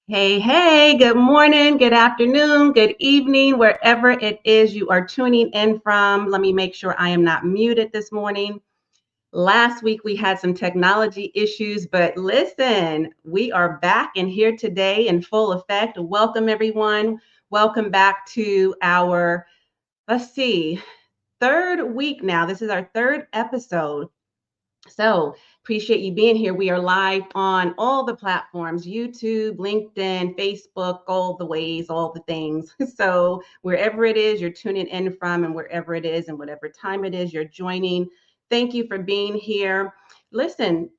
Hey, hey, good morning, good afternoon, good evening, wherever it is you are tuning in from. Let me make sure I am not muted this morning. Last week we had some technology issues, but listen, we are back and here today in full effect. Welcome, everyone. Welcome back to our, let's see, third week now. This is our third episode. So appreciate you being here. We are live on all the platforms, YouTube, LinkedIn, Facebook, all the ways, all the things. So wherever it is you're tuning in from and wherever it is and whatever time it is you're joining, thank you for being here. Listen,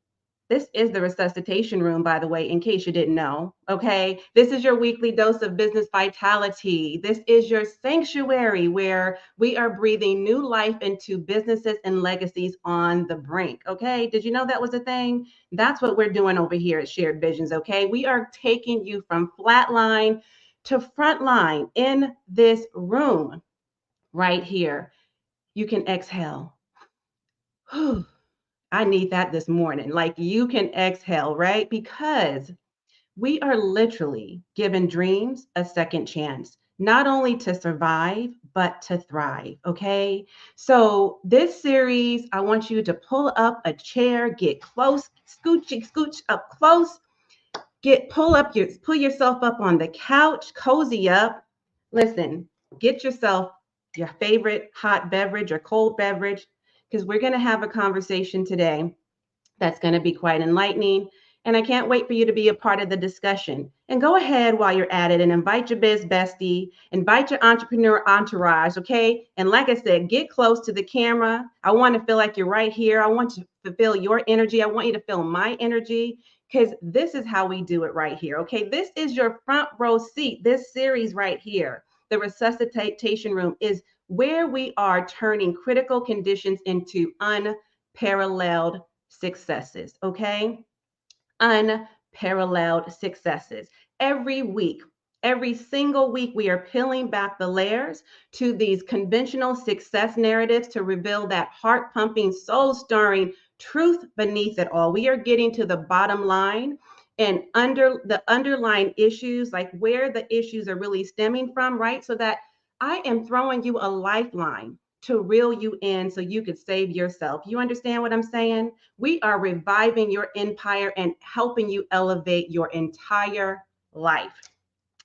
this is the resuscitation room, by the way, in case you didn't know. Okay. This is your weekly dose of business vitality. This is your sanctuary where we are breathing new life into businesses and legacies on the brink. Okay. Did you know that was a thing? That's what we're doing over here at Shared Visions. Okay. We are taking you from flatline to frontline in this room right here. You can exhale. I need that this morning. Like you can exhale, right? Because we are literally giving dreams a second chance, not only to survive, but to thrive. Okay. So, this series, I want you to pull up a chair, get close, scooch up close, pull yourself up on the couch, cozy up. Listen, get yourself your favorite hot beverage or cold beverage, because we're going to have a conversation today that's going to be quite enlightening. And I can't wait for you to be a part of the discussion. And go ahead while you're at it and invite your biz bestie, invite your entrepreneur entourage, okay? And like I said, get close to the camera. I want to feel like you're right here. I want to feel your energy. I want you to feel my energy because this is how we do it right here, okay? This is your front row seat. This series right here, the resuscitation room, is where we are turning critical conditions into unparalleled successes, okay? Unparalleled successes. Every week, every single week, we are peeling back the layers to these conventional success narratives to reveal that heart pumping, soul stirring truth beneath it all. We are getting to the bottom line and under the underlying issues, like where the issues are really stemming from, right? So that I am throwing you a lifeline to reel you in so you could save yourself. You understand what I'm saying? We are reviving your empire and helping you elevate your entire life.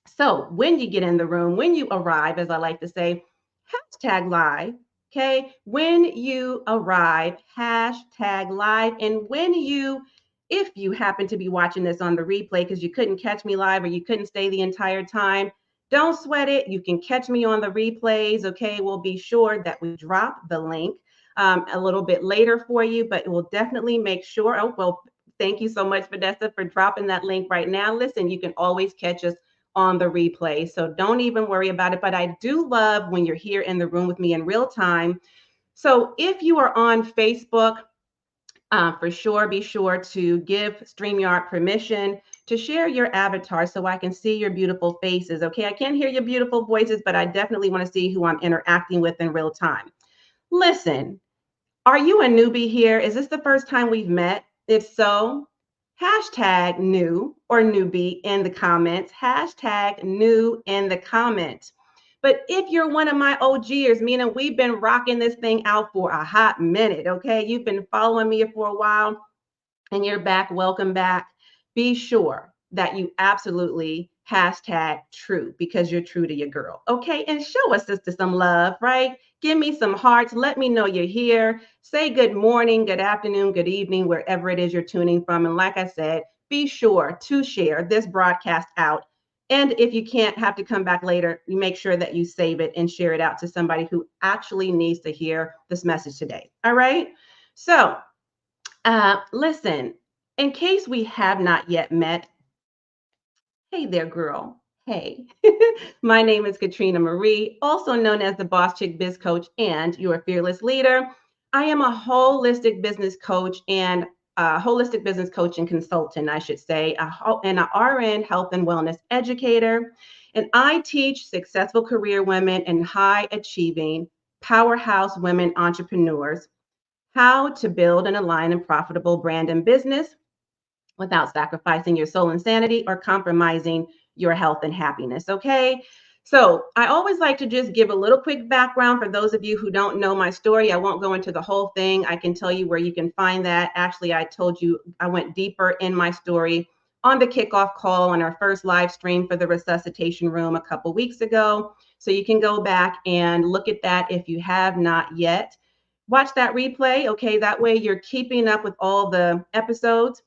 So when you get in the room, when you arrive, as I like to say, hashtag live. Okay. When you arrive, hashtag live. And if you happen to be watching this on the replay because you couldn't catch me live or you couldn't stay the entire time, don't sweat it. You can catch me on the replays. Okay. We'll be sure that we drop the link a little bit later for you, but we'll definitely make sure. Oh, well, thank you so much, Vanessa, for dropping that link right now. Listen, you can always catch us on the replay. So don't even worry about it. But I do love when you're here in the room with me in real time. So if you are on Facebook, for sure, be sure to give StreamYard permission to share your avatar so I can see your beautiful faces. Okay, I can't hear your beautiful voices, but I definitely want to see who I'm interacting with in real time. Listen, are you a newbie here? Is this the first time we've met? If so, hashtag new or newbie in the comments. Hashtag new in the comments. But if you're one of my OGers, meaning we've been rocking this thing out for a hot minute, okay? You've been following me for a while and you're back, welcome back. Be sure that you absolutely hashtag true because you're true to your girl. Okay. And show us sister some love, right? Give me some hearts. Let me know you're here. Say good morning, good afternoon, good evening, wherever it is you're tuning from. And like I said, be sure to share this broadcast out. And if you can't have to come back later, you make sure that you save it and share it out to somebody who actually needs to hear this message today. All right. So listen, in case we have not yet met, hey there, girl. Hey, my name is Katrina Marie, also known as the Boss Chick Biz Coach and your fearless leader. I am a holistic business coach and holistic business coach and consultant, I should say, and an RN health and wellness educator. And I teach successful career women and high achieving powerhouse women entrepreneurs how to build and align a profitable brand and business without sacrificing your soul and sanity or compromising your health and happiness. Okay. So I always like to just give a little quick background for those of you who don't know my story. I won't go into the whole thing. I can tell you where you can find that. Actually, I told you I went deeper in my story on the kickoff call on our first live stream for the resuscitation room a couple weeks ago. So you can go back and look at that if you have not yet. Watch that replay. Okay. That way you're keeping up with all the episodes.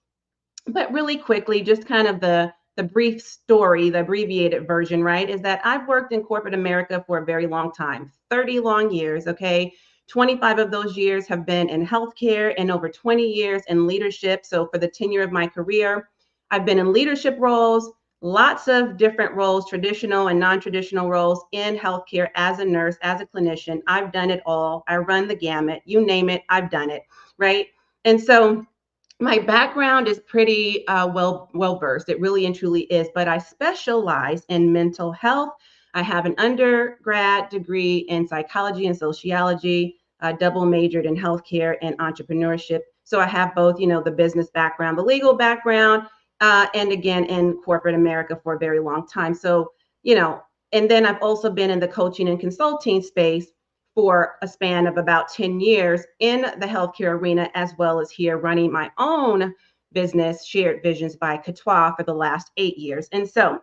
But really quickly, just kind of the brief story, the abbreviated version, right, is that I've worked in corporate America for a very long time, 30 long years, okay? 25 of those years have been in healthcare and over 20 years in leadership. So for the tenure of my career, I've been in leadership roles, lots of different roles, traditional and non-traditional roles in healthcare as a nurse, as a clinician. I've done it all. I run the gamut. You name it, I've done it, right? And so my background is pretty well versed. It really and truly is. But I specialize in mental health. I have an undergrad degree in psychology and sociology, double majored in healthcare and entrepreneurship. So I have both, the business background, the legal background, and again in corporate America for a very long time. So and then I've also been in the coaching and consulting space for a span of about 10 years in the healthcare arena, as well as here running my own business, Shared Visions by Katoa, for the last 8 years. And so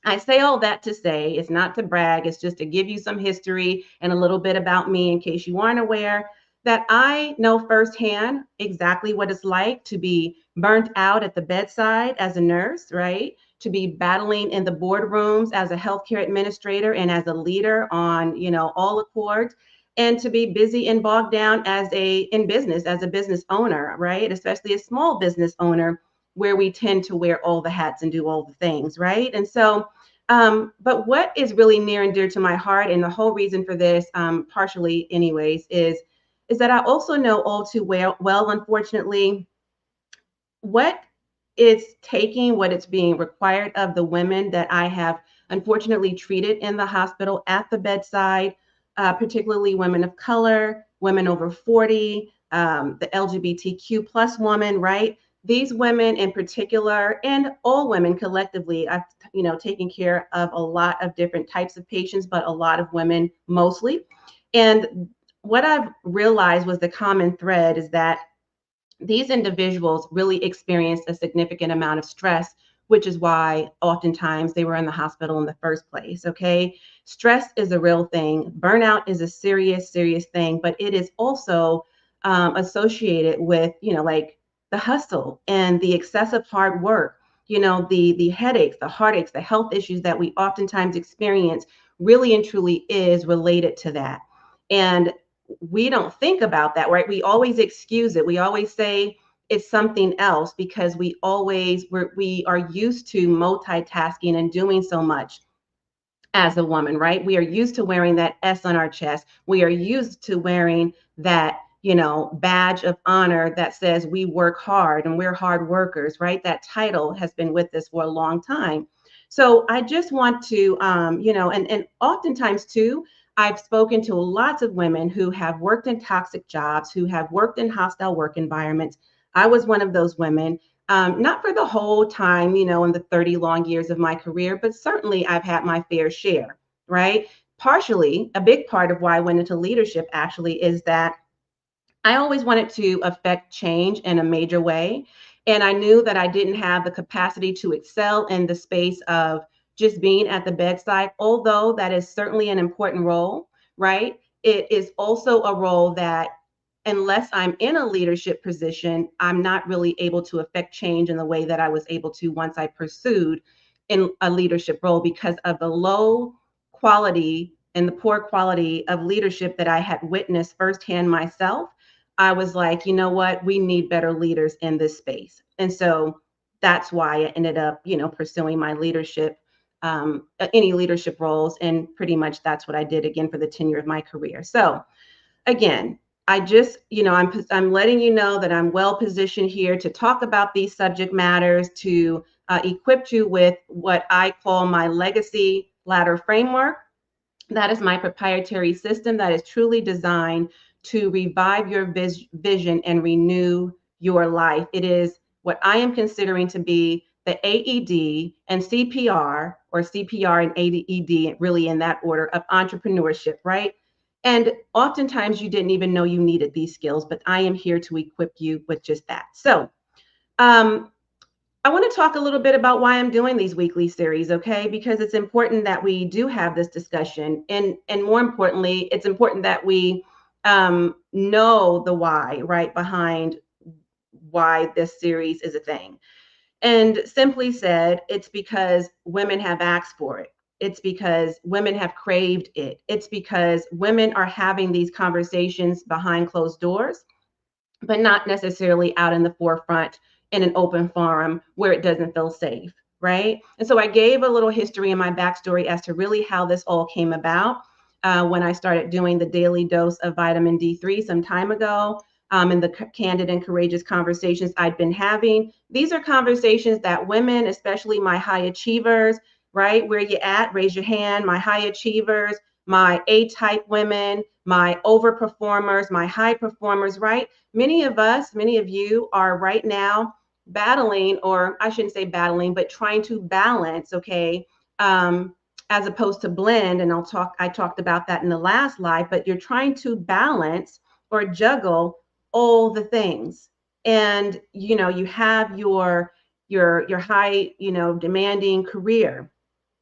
I say all that to say it's not to brag, it's just to give you some history and a little bit about me in case you aren't aware that I know firsthand exactly what it's like to be burnt out at the bedside as a nurse, right? To be battling in the boardrooms as a healthcare administrator and as a leader on, all accords, and to be busy and bogged down in business as a business owner, right? Especially a small business owner where we tend to wear all the hats and do all the things, right? And so but what is really near and dear to my heart, and the whole reason for this, partially anyways, is that I also know all too well, unfortunately, what what it's being required of the women that I have unfortunately treated in the hospital at the bedside, particularly women of color, women over 40, the LGBTQ plus woman, right? These women in particular, and all women collectively, I've taken care of a lot of different types of patients, but a lot of women mostly. And what I've realized was the common thread is that these individuals really experienced a significant amount of stress, which is why oftentimes they were in the hospital in the first place. Okay. Stress is a real thing. Burnout is a serious, serious thing, but it is also associated with, like the hustle and the excessive hard work, the headaches, the heartaches, the health issues that we oftentimes experience really and truly is related to that. And we don't think about that, right? We always excuse it. We always say it's something else because we are used to multitasking and doing so much as a woman, right? We are used to wearing that S on our chest. We are used to wearing that, badge of honor that says we work hard and we're hard workers, right? That title has been with us for a long time. So I just want to, and oftentimes too, I've spoken to lots of women who have worked in toxic jobs, who have worked in hostile work environments. I was one of those women, not for the whole time, in the 30 long years of my career, but certainly I've had my fair share, right? Partially, a big part of why I went into leadership actually is that I always wanted to affect change in a major way. And I knew that I didn't have the capacity to excel in the space of just being at the bedside, although that is certainly an important role, right? It is also a role that, unless I'm in a leadership position, I'm not really able to affect change in the way that I was able to once I pursued in a leadership role because of the low quality and the poor quality of leadership that I had witnessed firsthand myself. I was like, you know what? We need better leaders in this space. And so that's why I ended up, pursuing my leadership, any leadership roles. And pretty much that's what I did again for the tenure of my career. So again, I just, I'm letting you know that I'm well positioned here to talk about these subject matters, to equip you with what I call my legacy ladder framework. That is my proprietary system that is truly designed to revive your vision and renew your life. It is what I am considering to be the AED and CPR, or CPR and AED, really in that order of entrepreneurship, right? And oftentimes you didn't even know you needed these skills, but I am here to equip you with just that. So, um, I want to talk a little bit about why I'm doing these weekly series, okay? Because it's important that we do have this discussion, and more importantly, it's important that we know the why, right, behind why this series is a thing. And simply said, it's because women have asked for it. It's because women have craved it. It's because women are having these conversations behind closed doors, but not necessarily out in the forefront in an open forum where it doesn't feel safe, right? And so I gave a little history in my backstory as to really how this all came about when I started doing the daily dose of vitamin D3 some time ago. And the candid and courageous conversations I'd been having. These are conversations that women, especially my high achievers, right? Where you at? Raise your hand. My high achievers, my A-type women, my overperformers, my high performers, right? Many of us, many of you are right now battling, or I shouldn't say battling, but trying to balance, okay, as opposed to blend. And I talked about that in the last live, but you're trying to balance or juggle all the things. And, you have your high, demanding career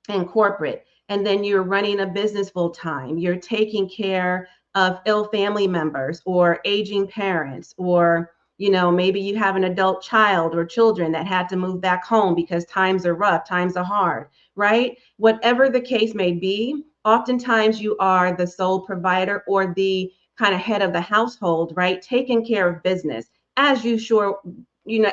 in corporate, and then you're running a business full time. You're taking care of ill family members or aging parents, or maybe you have an adult child or children that had to move back home because times are rough, times are hard, right? Whatever the case may be, oftentimes you are the sole provider or the kind of head of the household, right? Taking care of business as you sure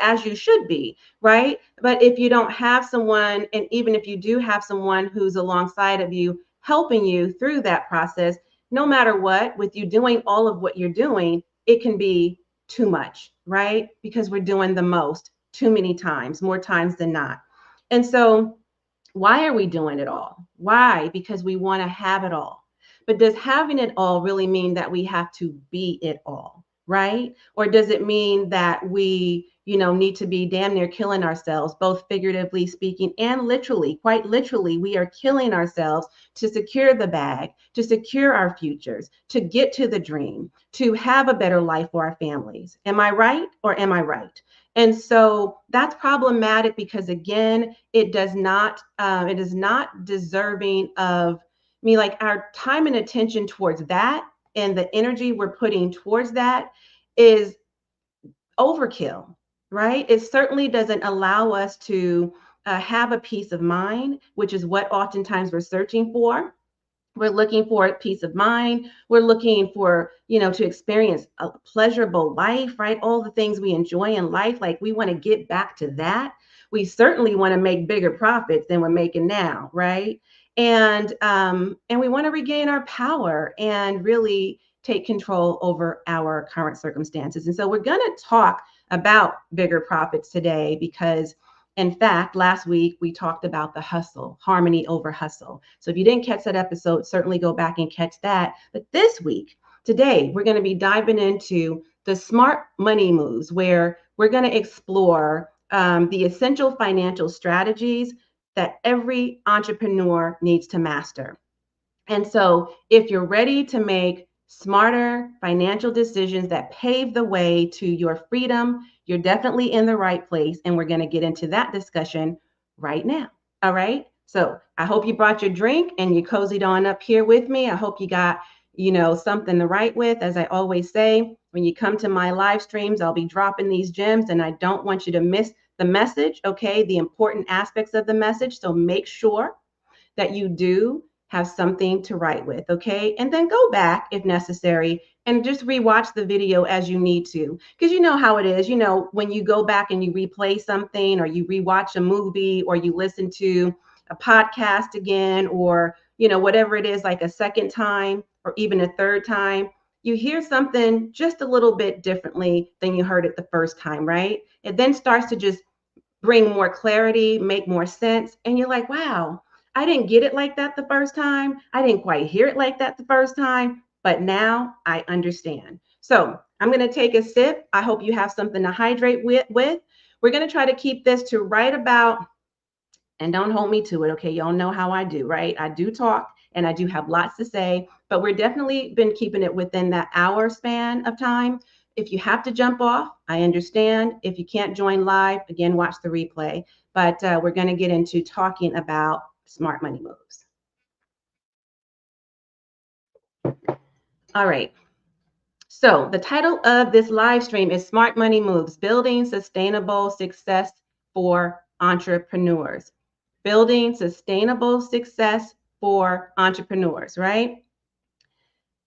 as you should be, right? But if you don't have someone, and even if you do have someone who's alongside of you, helping you through that process, no matter what, with you doing all of what you're doing, it can be too much, right? Because we're doing the most too many times, more times than not. And so, why are we doing it all? Why? Because we want to have it all. But does having it all really mean that we have to be it all, right? Or does it mean that we, need to be damn near killing ourselves, both figuratively speaking and literally, quite literally, we are killing ourselves to secure the bag, to secure our futures, to get to the dream, to have a better life for our families. Am I right or am I right? And so that's problematic because again, it is not deserving of me, like our time and attention towards that and the energy we're putting towards that is overkill, right? It certainly doesn't allow us to have a peace of mind, which is what oftentimes we're searching for. We're looking for peace of mind. We're looking for, to experience a pleasurable life, right? All the things we enjoy in life, like we want to get back to that. We certainly want to make bigger profits than we're making now, right? And we want to regain our power and really take control over our current circumstances. And so we're going to talk about bigger profits today because in fact, last week we talked about the hustle, harmony over hustle. So if you didn't catch that episode, certainly go back and catch that. But this week, today, we're going to be diving into the smart money moves, where we're going to explore the essential financial strategies that every entrepreneur needs to master. And so if you're ready to make smarter financial decisions that pave the way to your freedom, you're definitely in the right place. And we're going to get into that discussion right now. All right. So I hope you brought your drink and you cozied on up here with me. I hope you got, something to write with. As I always say, when you come to my live streams, I'll be dropping these gems and I don't want you to miss the message. Okay. The important aspects of the message. So make sure that you do have something to write with, okay? And then go back if necessary and just rewatch the video as you need to. Because you know how it is, when you go back and you replay something or you rewatch a movie or you listen to a podcast again or, whatever it is, like a second time or even a third time, you hear something just a little bit differently than you heard it the first time, right? It then starts to just bring more clarity, make more sense. And you're like, wow, I didn't get it like that the first time. I didn't quite hear it like that the first time, but now I understand. So I'm going to take a sip. I hope you have something to hydrate with. We're going to try to keep this to right about, and don't hold me to it, okay? Y'all know how I do, right? I do talk and I do have lots to say, but we're definitely been keeping it within that hour span of time. If you have to jump off, I understand. If you can't join live, again, watch the replay. But we're going to get into talking about smart money moves. All right. So the title of this live stream is Smart Money Moves, Building Sustainable Success for Entrepreneurs. Building sustainable success for entrepreneurs, right?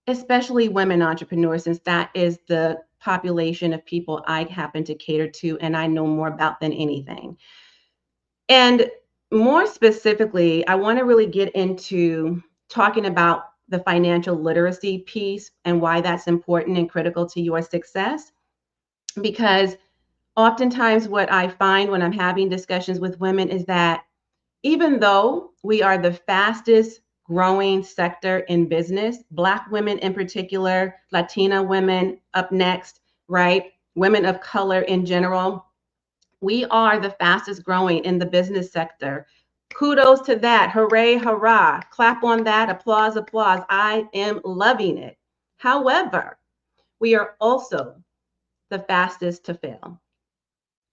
Especially women entrepreneurs, since that is the population of people I happen to cater to and I know more about than anything. And more specifically, I want to really get into talking about the financial literacy piece and why that's important and critical to your success. Because oftentimes, what I find when I'm having discussions with women is that even though we are the fastest growing sector in business, Black women in particular, Latina women up next, right? Women of color in general, we are the fastest growing in the business sector. Kudos to that. Hooray, hurrah. Clap on that. Applause, applause. I am loving it. However, we are also the fastest to fail.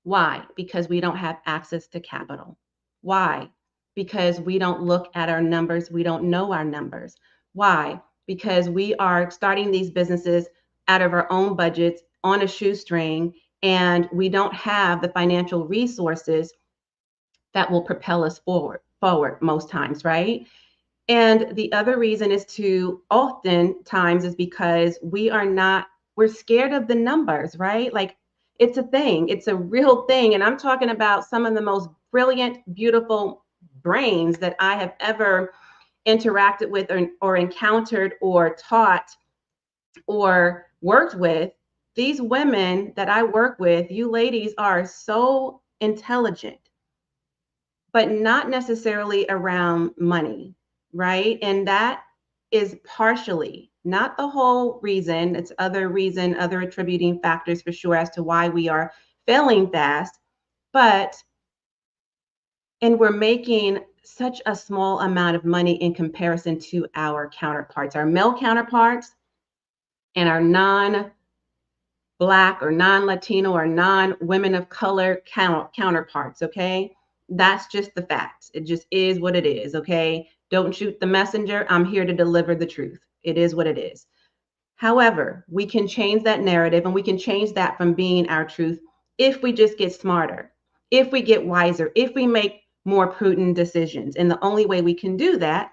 Why? Because we don't have access to capital. Why? Because we don't look at our numbers. We don't know our numbers. Why? Because we are starting these businesses out of our own budgets on a shoestring, and we don't have the financial resources that will propel us forward most times, right? And the other reason is to oftentimes is because we're scared of the numbers, right? Like it's a thing, it's a real thing. And I'm talking about some of the most brilliant, beautiful brains that I have ever interacted with or encountered or taught or worked with. These women that I work with, you ladies are so intelligent, but not necessarily around money, right? And that is partially, not the whole reason. It's other attributing factors for sure as to why we are failing fast. But, and we're making such a small amount of money in comparison to our counterparts, our male counterparts, and our Black or non-Latino or non-women of color counterparts, okay? That's just the facts. It just is what it is, okay? Don't shoot the messenger. I'm here to deliver the truth. It is what it is. However, we can change that narrative and we can change that from being our truth if we just get smarter, if we get wiser, if we make more prudent decisions. And the only way we can do that,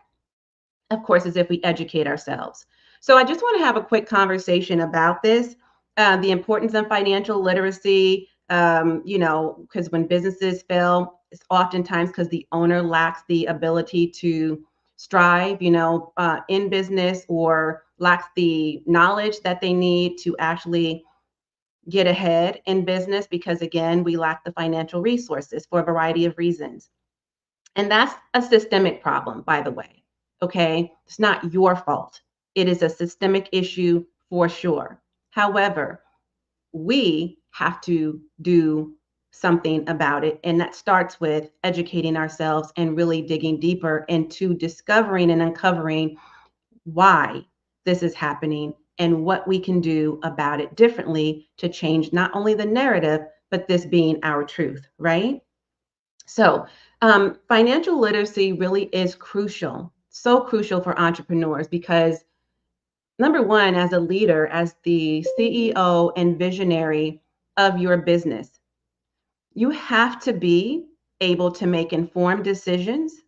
of course, is if we educate ourselves. So I just want to have a quick conversation about this, the importance of financial literacy, because when businesses fail, it's oftentimes because the owner lacks the ability to strive, in business or lacks the knowledge that they need to actually get ahead in business because, again, we lack the financial resources for a variety of reasons. And that's a systemic problem, by the way. Okay. It's not your fault. It is a systemic issue for sure. However, we have to do something about it. And that starts with educating ourselves and really digging deeper into discovering and uncovering why this is happening and what we can do about it differently to change not only the narrative, but this being our truth, right? So, financial literacy really is crucial, so crucial for entrepreneurs because, number one, as a leader, as the CEO and visionary of your business, you have to be able to make informed decisions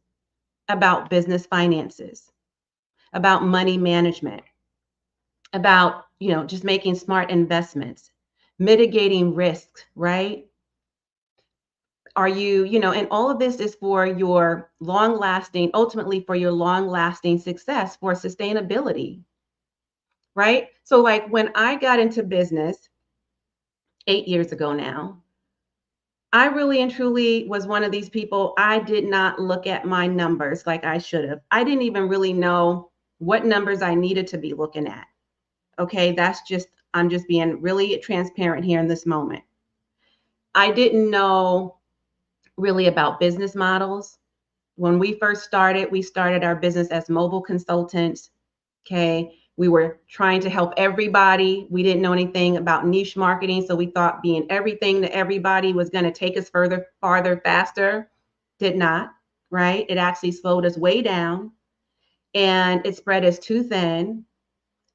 about business finances, about money management, about, just making smart investments, mitigating risks, right? Are you, and all of this is for your long lasting, ultimately for your long lasting success, for sustainability, right? So, like when I got into business 8 years ago now, I really and truly was one of these people. I did not look at my numbers like I should have. I didn't even really know what numbers I needed to be looking at. Okay. I'm just being really transparent here in this moment. I didn't know really about business models. When we first started, we started our business as mobile consultants. Okay. We were trying to help everybody. We didn't know anything about niche marketing. So we thought being everything to everybody was going to take us further, farther, faster. Did not, right? It actually slowed us way down and it spread us too thin.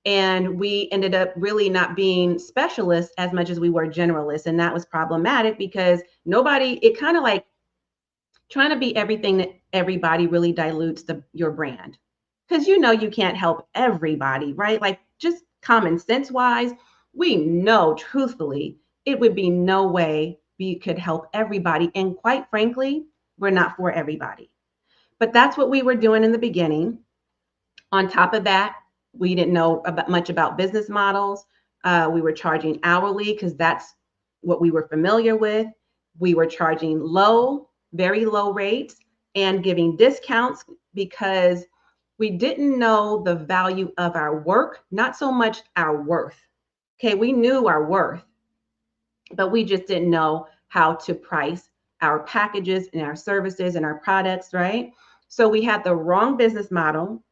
And we ended up really not being specialists as much as we were generalists. And that was problematic because nobody, it kind of like trying to be everything that everybody really dilutes your brand. Because you know you can't help everybody, right? Like just common sense wise, we know truthfully it would be no way we could help everybody. And quite frankly, we're not for everybody. But that's what we were doing in the beginning. On top of that, we didn't know much about business models. We were charging hourly because that's what we were familiar with. We were charging low, very low rates and giving discounts because we didn't know the value of our work, not so much our worth. Okay, we knew our worth, but we just didn't know how to price our packages and our services and our products, right? So we had the wrong business model.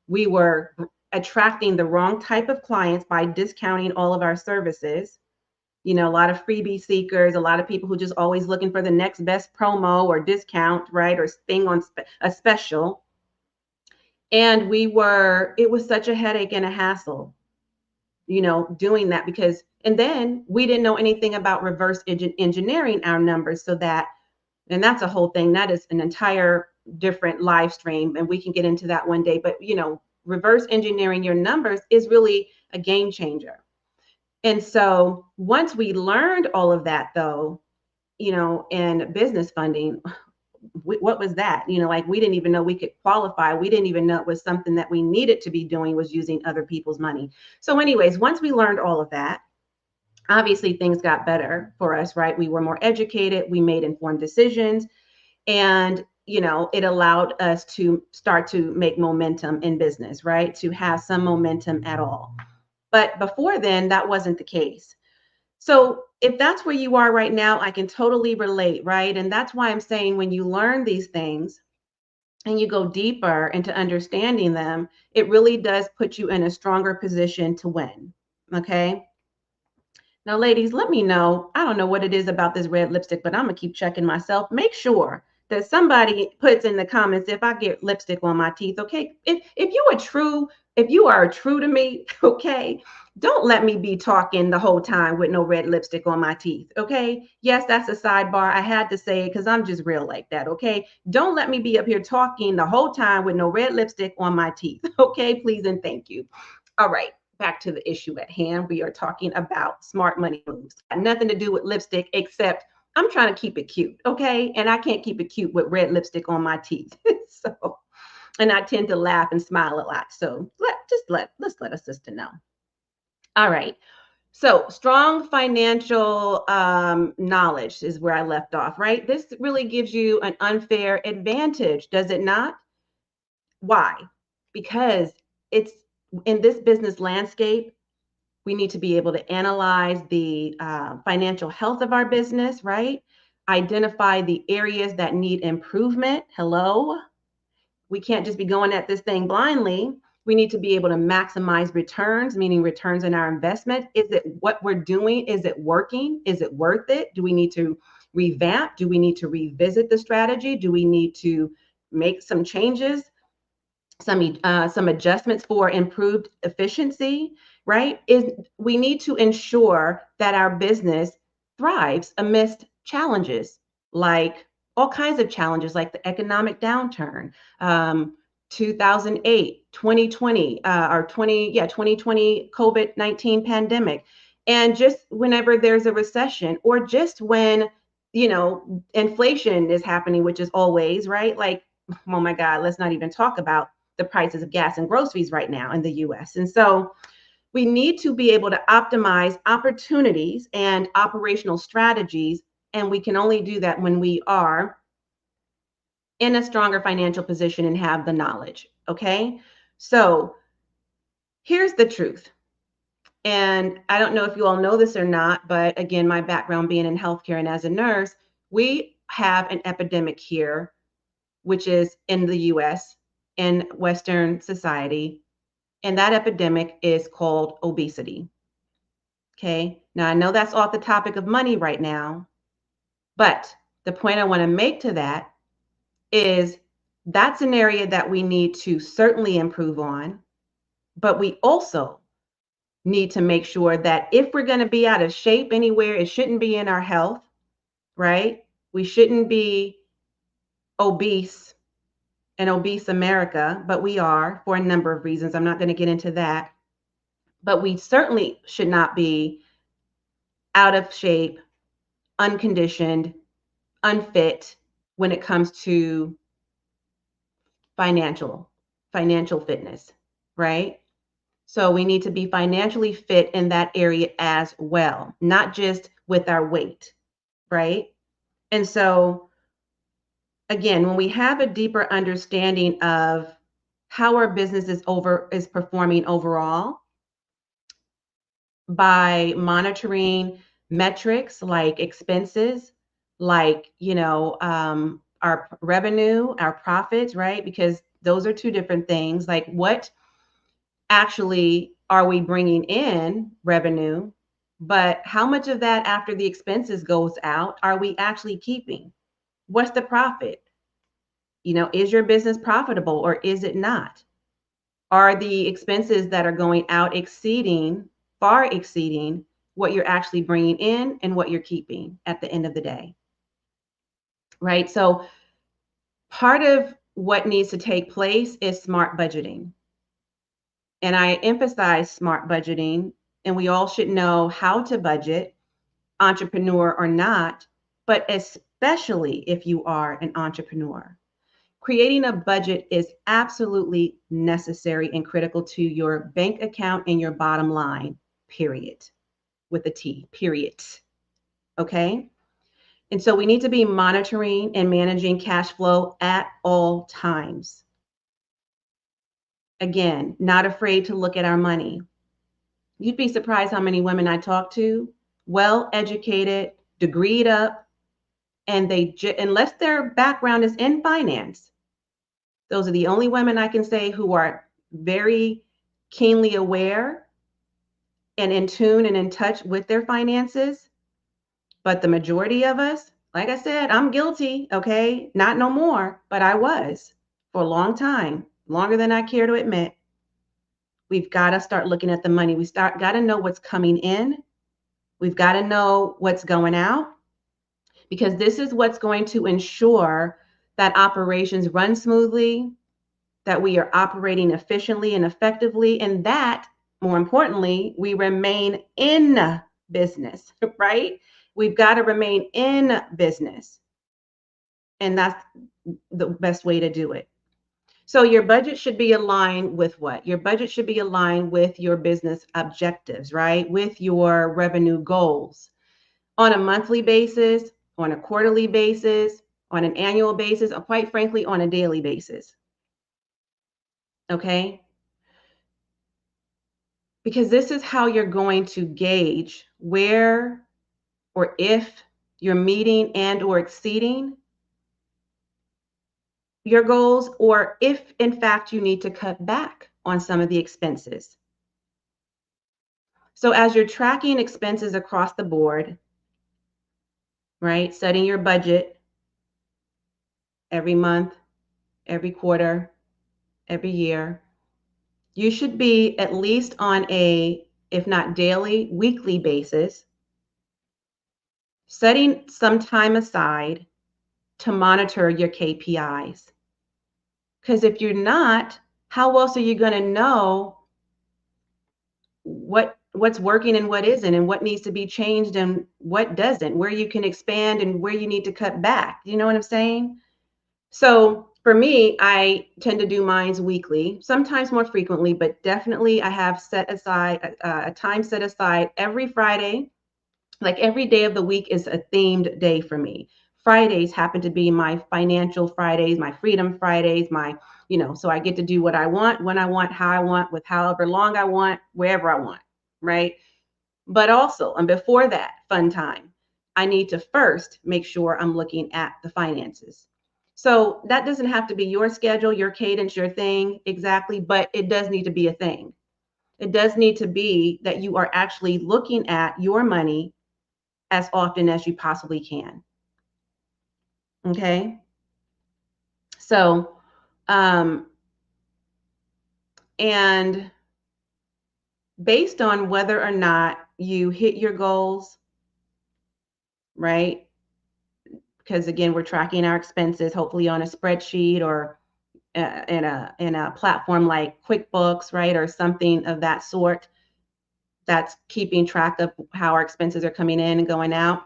We were attracting the wrong type of clients by discounting all of our services. You know, a lot of freebie seekers, a lot of people who just always looking for the next best promo or discount, right? Or thing on a special. And it was such a headache and a hassle, you know, doing that because, and then we didn't know anything about reverse engineering our numbers so that, and that's a whole thing. That is an entire different live stream. And we can get into that one day. But, you know, reverse engineering your numbers is really a game changer. And so once we learned all of that, though, you know, in business funding, what was that? You know, like we didn't even know we could qualify. We didn't even know it was something that we needed to be doing was using other people's money. So, anyways, once we learned all of that, obviously things got better for us, right? We were more educated, we made informed decisions, and you know, it allowed us to start to make momentum in business, right? To have some momentum at all. But before then, that wasn't the case. So if that's where you are right now, I can totally relate, right? And that's why I'm saying when you learn these things and you go deeper into understanding them, it really does put you in a stronger position to win. Okay. Now, ladies, let me know. I don't know what it is about this red lipstick, but I'm gonna keep checking myself. Make sure that somebody puts in the comments if I get lipstick on my teeth. Okay. If you are true to me, okay, don't let me be talking the whole time with no red lipstick on my teeth. Okay. Yes, that's a sidebar. I had to say it because I'm just real like that. Okay. Don't let me be up here talking the whole time with no red lipstick on my teeth. Okay, please and thank you. All right, back to the issue at hand. We are talking about smart money moves. Got nothing to do with lipstick except I'm trying to keep it cute, okay? And I can't keep it cute with red lipstick on my teeth. So, and I tend to laugh and smile a lot. So let's let a sister know. All right. So strong financial knowledge is where I left off, right? This really gives you an unfair advantage, does it not? Why? Because it's in this business landscape, we need to be able to analyze the financial health of our business, right? Identify the areas that need improvement. Hello. We can't just be going at this thing blindly. We need to be able to maximize returns, meaning returns in our investment. Is it what we're doing? Is it working? Is it worth it? Do we need to revamp? Do we need to revisit the strategy? Do we need to make some changes? Some adjustments for improved efficiency, right? Is we need to ensure that our business thrives amidst challenges, like all kinds of challenges, like the economic downturn, 2008, 2020, or 2020 COVID-19 pandemic, and just whenever there's a recession, or just when inflation is happening, which is always right. Like, oh my God, let's not even talk about the prices of gas and groceries right now in the US. And so we need to be able to optimize opportunities and operational strategies. And we can only do that when we are in a stronger financial position and have the knowledge. Okay. So here's the truth. And I don't know if you all know this or not, but again, my background being in healthcare and as a nurse, we have an epidemic here, which is in the US, in Western society. And that epidemic is called obesity. Okay. Now, I know that's off the topic of money right now, but the point I want to make to that is that's an area that we need to certainly improve on, but we also need to make sure that if we're going to be out of shape anywhere, it shouldn't be in our health, right? We shouldn't be obese in obese America, but we are for a number of reasons. I'm not going to get into that. But we certainly should not be out of shape, unconditioned, unfit when it comes to financial fitness, right? So we need to be financially fit in that area as well, not just with our weight, right? And so again, when we have a deeper understanding of how our business is performing overall by monitoring metrics like expenses, like our revenue, our profits, right? Because those are two different things. Like what actually are we bringing in revenue, but how much of that after the expenses goes out are we actually keeping? What's the profit? Is your business profitable or is it not? Are the expenses that are going out far exceeding what you're actually bringing in and what you're keeping at the end of the day? Right? So part of what needs to take place is smart budgeting. And I emphasize smart budgeting, and we all should know how to budget, entrepreneur or not, but especially if you are an entrepreneur. Creating a budget is absolutely necessary and critical to your bank account and your bottom line, period, with a T, period. Okay? And so we need to be monitoring and managing cash flow at all times. Again, not afraid to look at our money. You'd be surprised how many women I talk to, well educated, degreed up, and unless their background is in finance, those are the only women I can say who are very keenly aware and in tune and in touch with their finances. But the majority of us, like I said, I'm guilty, okay? Not no more, but I was for a long time, longer than I care to admit. We've got to start looking at the money. Got to know what's coming in. We've got to know what's going out, because this is what's going to ensure that operations run smoothly, that we are operating efficiently and effectively, and that, more importantly, we remain in business, right? We've got to remain in business. And that's the best way to do it. So your budget should be aligned with what? Your budget should be aligned with your business objectives, right? With your revenue goals on a monthly basis, on a quarterly basis, on an annual basis, or quite frankly, on a daily basis. Okay? Because this is how you're going to gauge where or if you're meeting and or exceeding your goals, or if in fact you need to cut back on some of the expenses. So as you're tracking expenses across the board, right, setting your budget every month, every quarter, every year, you should be at least on a, if not daily, weekly basis, setting some time aside to monitor your KPIs. Because if you're not, how else are you going to know what's working and what isn't, and what needs to be changed and what doesn't, where you can expand and where you need to cut back? You know what I'm saying? So for me, I tend to do mines weekly, sometimes more frequently, but definitely I have set aside a time set aside every Friday. Like every day of the week is a themed day for me. Fridays happen to be my financial Fridays, my freedom Fridays, so I get to do what I want, when I want, how I want, with however long I want, wherever I want. right? But also, and before that fun time, I need to first make sure I'm looking at the finances. So that doesn't have to be your schedule, your cadence, your thing exactly, but it does need to be a thing. It does need to be that you are actually looking at your money as often as you possibly can. Okay. So, um, and based on whether or not you hit your goals, right? Because again, we're tracking our expenses, hopefully on a spreadsheet or in a platform like QuickBooks, right, or something of that sort that's keeping track of how our expenses are coming in and going out.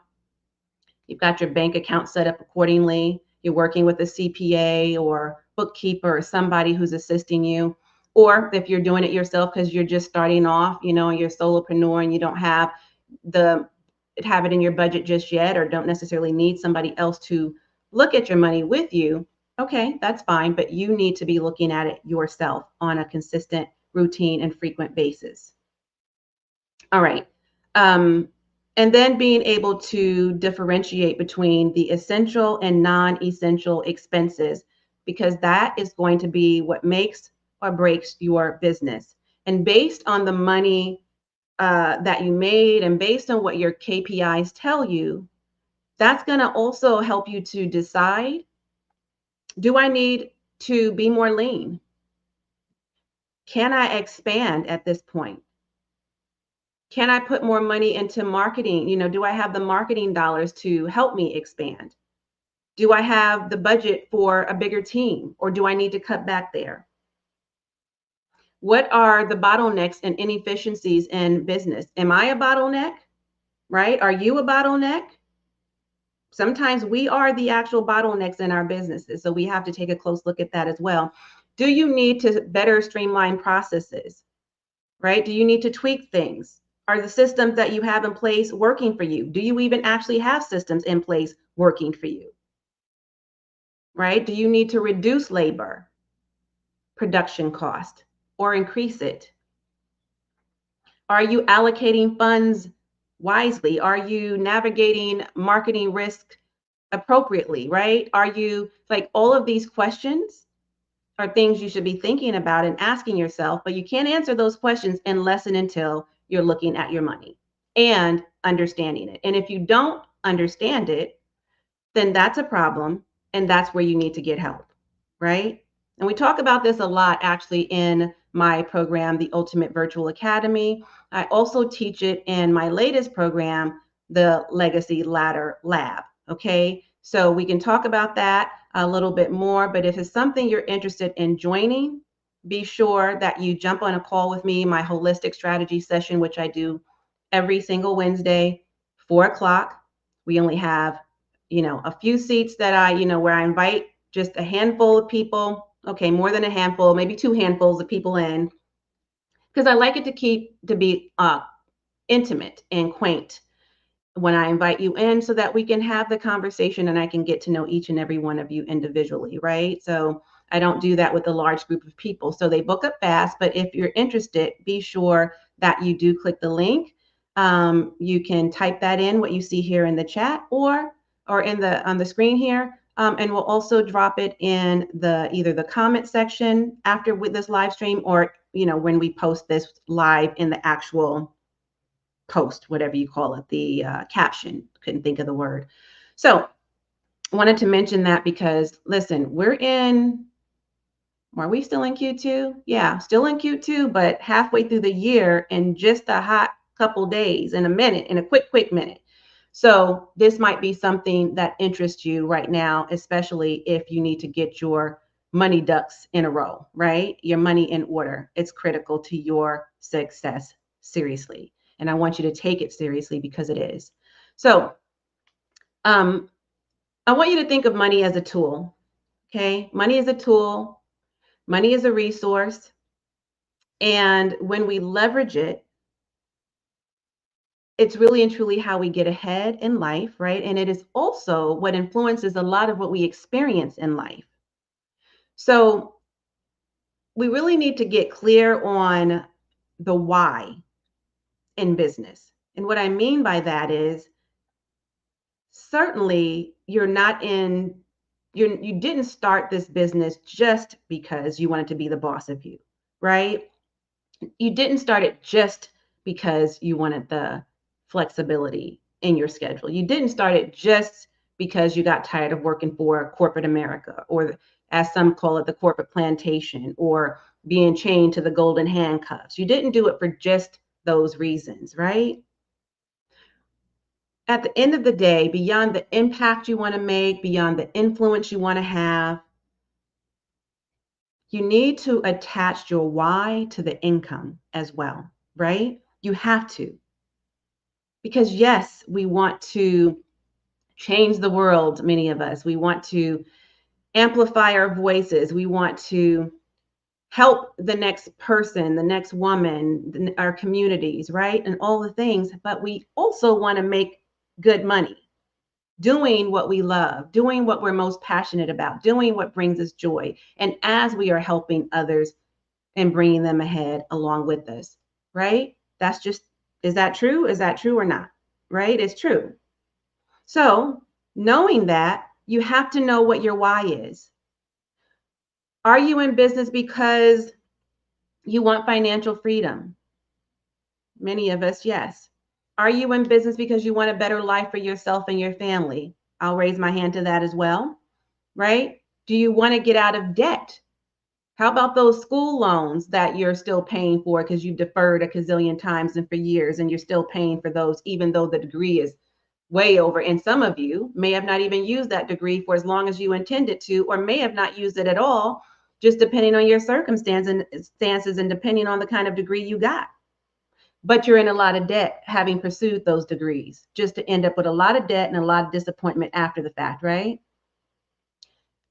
You've got your bank account set up accordingly. You're working with a CPA or bookkeeper or somebody who's assisting you. Or if you're doing it yourself because you're just starting off, you're a solopreneur and you don't the have it in your budget just yet, or don't necessarily need somebody else to look at your money with you. Okay, that's fine, but you need to be looking at it yourself on a consistent, routine, and frequent basis. All right. Um, and then being able to differentiate between the essential and non essential expenses, because that is going to be what makes or breaks your business. And based on the money that you made and based on what your KPIs tell you, that's going to also help you to decide, do I need to be more lean? Can I expand at this point? Can I put more money into marketing? Do I have the marketing dollars to help me expand? Do I have the budget for a bigger team, or do I need to cut back there? What are the bottlenecks and inefficiencies in business? Am I a bottleneck? Right? Are you a bottleneck? Sometimes we are the actual bottlenecks in our businesses. So we have to take a close look at that as well. Do you need to better streamline processes? Right? Do you need to tweak things? Are the systems that you have in place working for you? Do you even actually have systems in place working for you? Right? Do you need to reduce labor, production cost, or increase it? Are you allocating funds wisely? Are you navigating marketing risk appropriately? Right? Are you like all of these questions are things you should be thinking about and asking yourself, but you can't answer those questions unless and until you're looking at your money and understanding it. And if you don't understand it, then that's a problem. And that's where you need to get help, right? And we talk about this a lot actually in my program, the Ultimate Virtual Academy. I also teach it in my latest program, the Legacy Ladder Lab. Okay, so we can talk about that a little bit more, but if it's something you're interested in joining, be sure that you jump on a call with me, my holistic strategy session, which I do every single Wednesday, 4 o'clock. We only have, a few seats that where I invite just a handful of people. Okay, more than a handful, maybe two handfuls of people in, because I like it to be intimate and quaint when I invite you in so that we can have the conversation and I can get to know each and every one of you individually, right? So I don't do that with a large group of people. So they book up fast, but if you're interested, be sure that you do click the link. You can type that in, what you see here in the chat or in the on the screen here. And we'll also drop it in either the comment section after with this live stream or when we post this live in the actual post, whatever you call it, the caption. Couldn't think of the word. So I wanted to mention that because listen, are we still in Q2? Yeah, still in Q2, but halfway through the year in just a hot couple days, in a quick minute. So this might be something that interests you right now, especially if you need to get your money ducks in a row, right? Your money in order. It's critical to your success, seriously. And I want you to take it seriously because it is. So um, I want you to think of money as a tool, okay? Money is a tool. Money is a resource. And when we leverage it, it's really and truly how we get ahead in life, right? And it is also what influences a lot of what we experience in life. So we really need to get clear on the why in business. And what I mean by that is certainly you didn't start this business just because you wanted to be the boss of you, right? You didn't start it just because you wanted the flexibility in your schedule. You didn't start it just because you got tired of working for corporate America, or as some call it, the corporate plantation, or being chained to the golden handcuffs. You didn't do it for just those reasons, right? At the end of the day, beyond the impact you want to make, beyond the influence you want to have, you need to attach your why to the income as well, right? You have to. Because yes, we want to change the world, many of us. We want to amplify our voices. We want to help the next person, the next woman, our communities, right? And all the things. But we also want to make good money doing what we love, doing what we're most passionate about, doing what brings us joy. And as we are helping others and bringing them ahead along with us, right? That's just, is that true? Is that true or not? Right? It's true. So, knowing that, you have to know what your why is. Are you in business because you want financial freedom? Many of us, yes. Are you in business because you want a better life for yourself and your family? I'll raise my hand to that as well, right? Do you want to get out of debt? How about those school loans that you're still paying for because you've deferred a gazillion times and for years, and you're still paying for those, even though the degree is way over? And some of you may have not even used that degree for as long as you intended to, or may have not used it at all, just depending on your circumstances and depending on the kind of degree you got. But you're in a lot of debt having pursued those degrees, just to end up with a lot of debt and a lot of disappointment after the fact, right?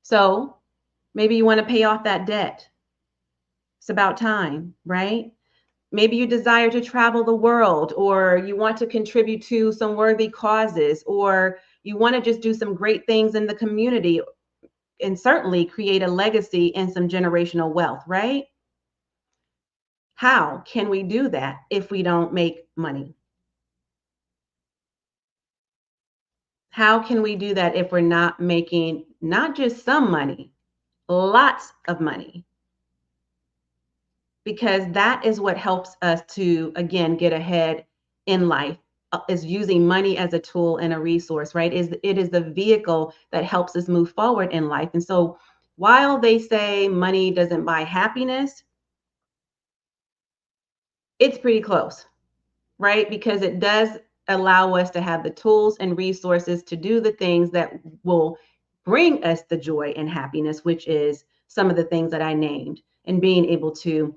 So maybe you want to pay off that debt. It's about time, right? Maybe you desire to travel the world, or you want to contribute to some worthy causes, or you want to just do some great things in the community and certainly create a legacy and some generational wealth, right? How can we do that if we don't make money? How can we do that if we're not making not just some money, lots of money? Because that is what helps us to, again, get ahead in life, is using money as a tool and a resource, right? It is the vehicle that helps us move forward in life. And so while they say money doesn't buy happiness, it's pretty close, right? Because it does allow us to have the tools and resources to do the things that will bring us the joy and happiness, which is some of the things that I named, and being able to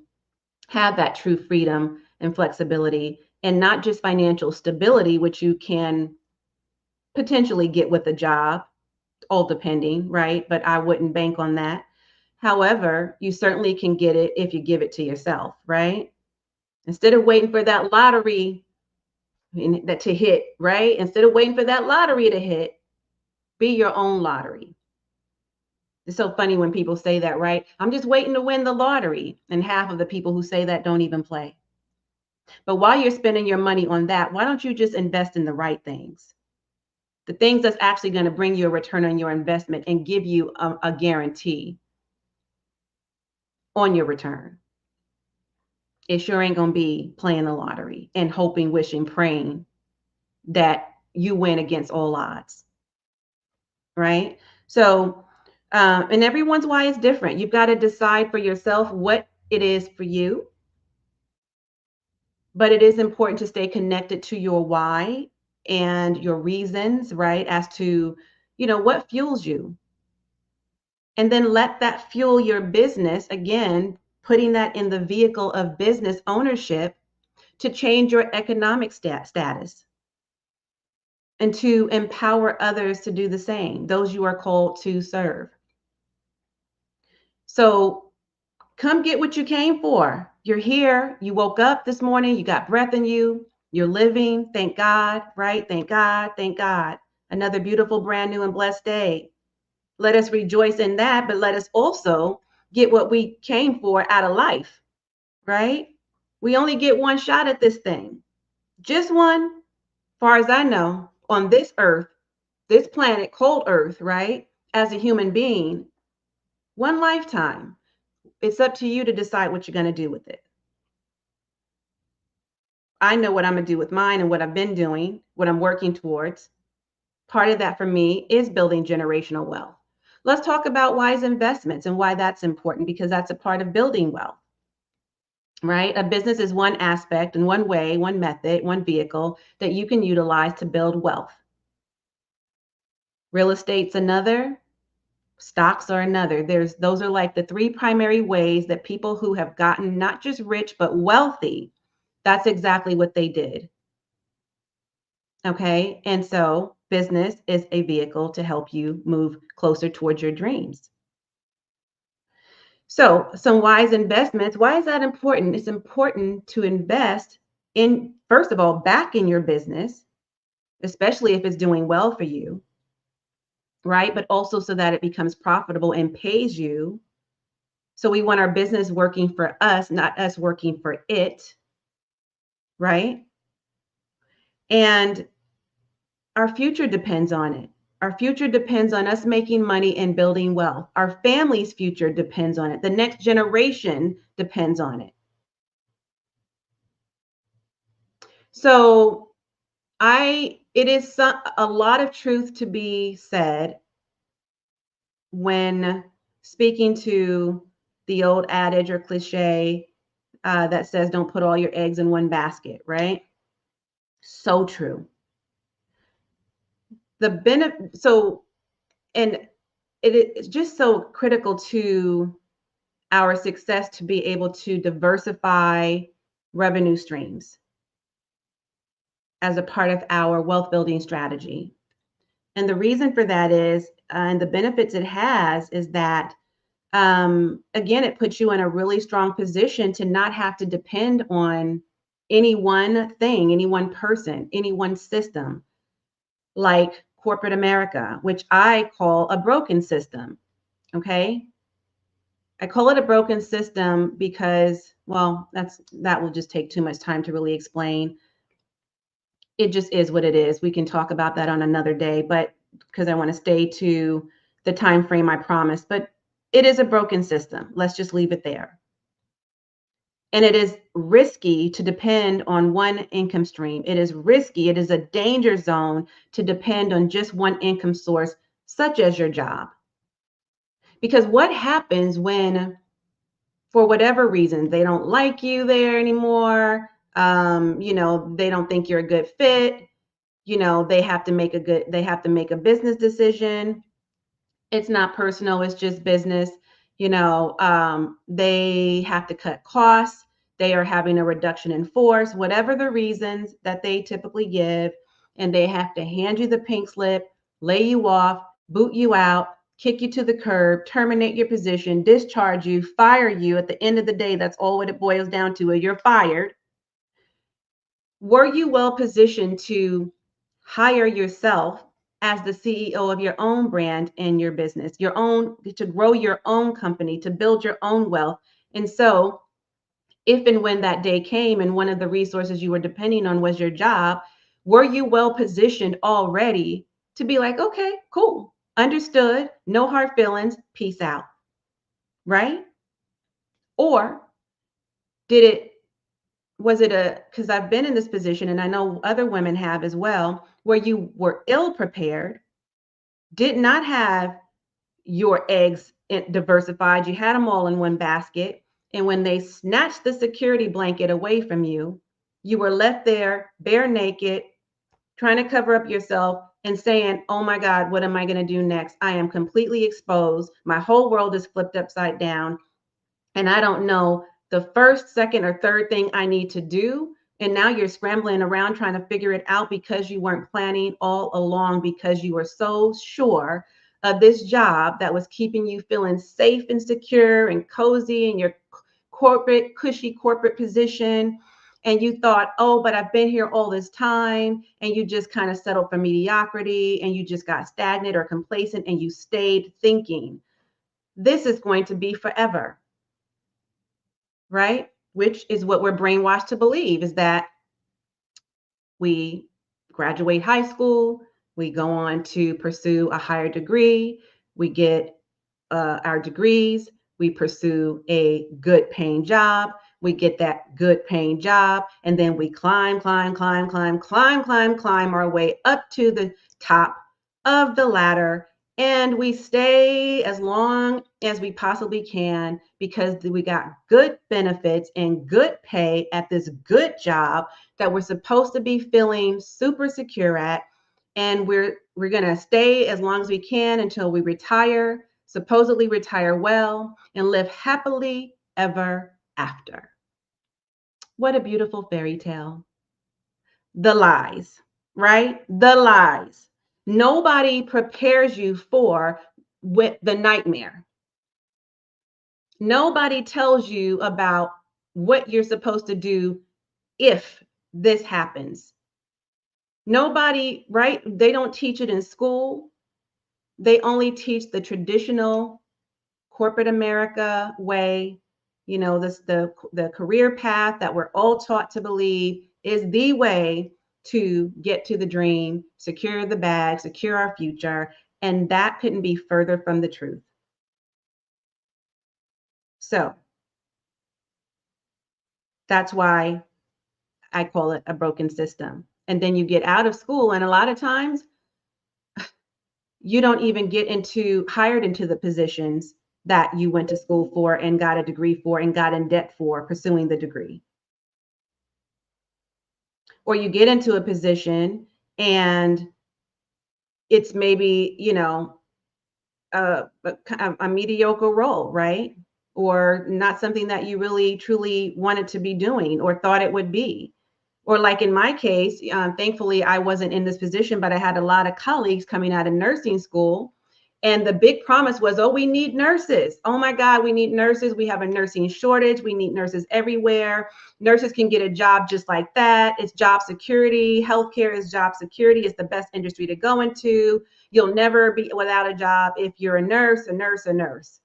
have that true freedom and flexibility, and not just financial stability, which you can potentially get with a job, all depending, right? But I wouldn't bank on that. However, you certainly can get it if you give it to yourself, right? Instead of waiting for that lottery that to hit, right? Instead of waiting for that lottery to hit, be your own lottery. It's so funny when people say that, right? I'm just waiting to win the lottery. And half of the people who say that don't even play. But while you're spending your money on that, why don't you just invest in the right things? The things that's actually going to bring you a return on your investment and give you a guarantee on your return. It sure ain't going to be playing the lottery and hoping, wishing, praying that you win against all odds, right? So, and everyone's why is different. You've got to decide for yourself what it is for you. But it is important to stay connected to your why and your reasons, right? As to, what fuels you. And then let that fuel your business, again, putting that in the vehicle of business ownership to change your economic status and to empower others to do the same, those you are called to serve. So come get what you came for. You're here. You woke up this morning. You got breath in you. You're living. Thank God, right? Thank God. Thank God. Another beautiful, brand new, and blessed day. Let us rejoice in that, but let us also get what we came for out of life, right? We only get one shot at this thing. Just one, far as I know, on this earth, this planet, cold earth, right? As a human being, one lifetime. It's up to you to decide what you're going to do with it. I know what I'm going to do with mine and what I've been doing, what I'm working towards. Part of that for me is building generational wealth. Let's talk about wise investments and why that's important because that's a part of building wealth, right? A business is one aspect and one way, one method, one vehicle that you can utilize to build wealth. Real estate's another, stocks are another. Those are like the three primary ways that people who have gotten not just rich but wealthy, that's exactly what they did. Okay? And so business is a vehicle to help you move closer towards your dreams. So, some wise investments. Why is that important? It's important to invest in, first of all, back in your business, especially if it's doing well for you, right? But also so that it becomes profitable and pays you. So, we want our business working for us, not us working for it, right? And our future depends on it. Our future depends on us making money and building wealth. Our family's future depends on it. The next generation depends on it. So, it is a lot of truth to be said when speaking to the old adage or cliche that says, don't put all your eggs in one basket, right? So true. The benefit, so, and it's just so critical to our success to be able to diversify revenue streams as a part of our wealth building strategy. And the reason for that is, and the benefits it has is that, again, it puts you in a really strong position to not have to depend on any one thing, any one person, any one system, like corporate America, which I call a broken system. Okay. I call it a broken system because, well, that will just take too much time to really explain. It just is what it is. We can talk about that on another day, but because I want to stay to the time frame I promised, but it is a broken system. Let's just leave it there. And it is risky to depend on one income stream. It is risky. It is a danger zone to depend on just one income source, such as your job. Because what happens when, for whatever reason, they don't like you there anymore? They don't think you're a good fit. They have to make a business decision. It's not personal, it's just business. They have to cut costs. They are having a reduction in force, whatever the reasons that they typically give, and they have to hand you the pink slip, lay you off, boot you out, kick you to the curb, terminate your position, discharge you, fire you. At the end of the day, that's all what it boils down to. You're fired. Were you well positioned to hire yourself as the CEO of your own brand and your business, to grow your own company, to build your own wealth? And so, if and when that day came and one of the resources you were depending on was your job, were you well positioned already to be like, okay, cool, understood, no hard feelings, peace out, right? Or did it was it a because I've been in this position and I know other women have as well, where you were ill prepared, did not have your eggs diversified, you had them all in one basket, and when they snatched the security blanket away from you, you were left there bare naked, trying to cover up yourself and saying, oh my God, what am I going to do next? I am completely exposed. My whole world is flipped upside down and I don't know the first, second, or third thing I need to do. And now you're scrambling around trying to figure it out because you weren't planning all along, because you were so sure of this job that was keeping you feeling safe and secure and cozy in your cushy corporate position. And you thought, oh, but I've been here all this time. And you just kind of settled for mediocrity and you just got stagnant or complacent and you stayed thinking, this is going to be forever, right? Which is what we're brainwashed to believe, is that We graduate high school, we go on to pursue a higher degree, we get our degrees, we pursue a good paying job, we get that good paying job, and then we climb our way up to the top of the ladder. And we stay as long as we possibly can because we got good benefits and good pay at this good job that we're supposed to be feeling super secure at. And we're going to stay as long as we can until we retire, supposedly retire well, and live happily ever after. What a beautiful fairy tale. The lies, right? The lies. Nobody prepares you for with the nightmare. Nobody tells you about what you're supposed to do if this happens. Nobody, right? They don't teach it in school. They only teach the traditional corporate America way, this the career path that we're all taught to believe is the way to get to the dream, secure the bag, secure our future, and that couldn't be further from the truth. So that's why I call it a broken system. And then you get out of school, and a lot of times you don't even get hired into the positions that you went to school for and got a degree for and got in debt for pursuing the degree. Or you get into a position and it's maybe, a mediocre role, right? Or not something that you really truly wanted to be doing or thought it would be. Or like in my case, thankfully I wasn't in this position, but I had a lot of colleagues coming out of nursing school. And the big promise was, oh, we need nurses. Oh my God, we need nurses. We have a nursing shortage. We need nurses everywhere. Nurses can get a job just like that. It's job security. Healthcare is job security. It's the best industry to go into. You'll never be without a job if you're a nurse, a nurse, a nurse.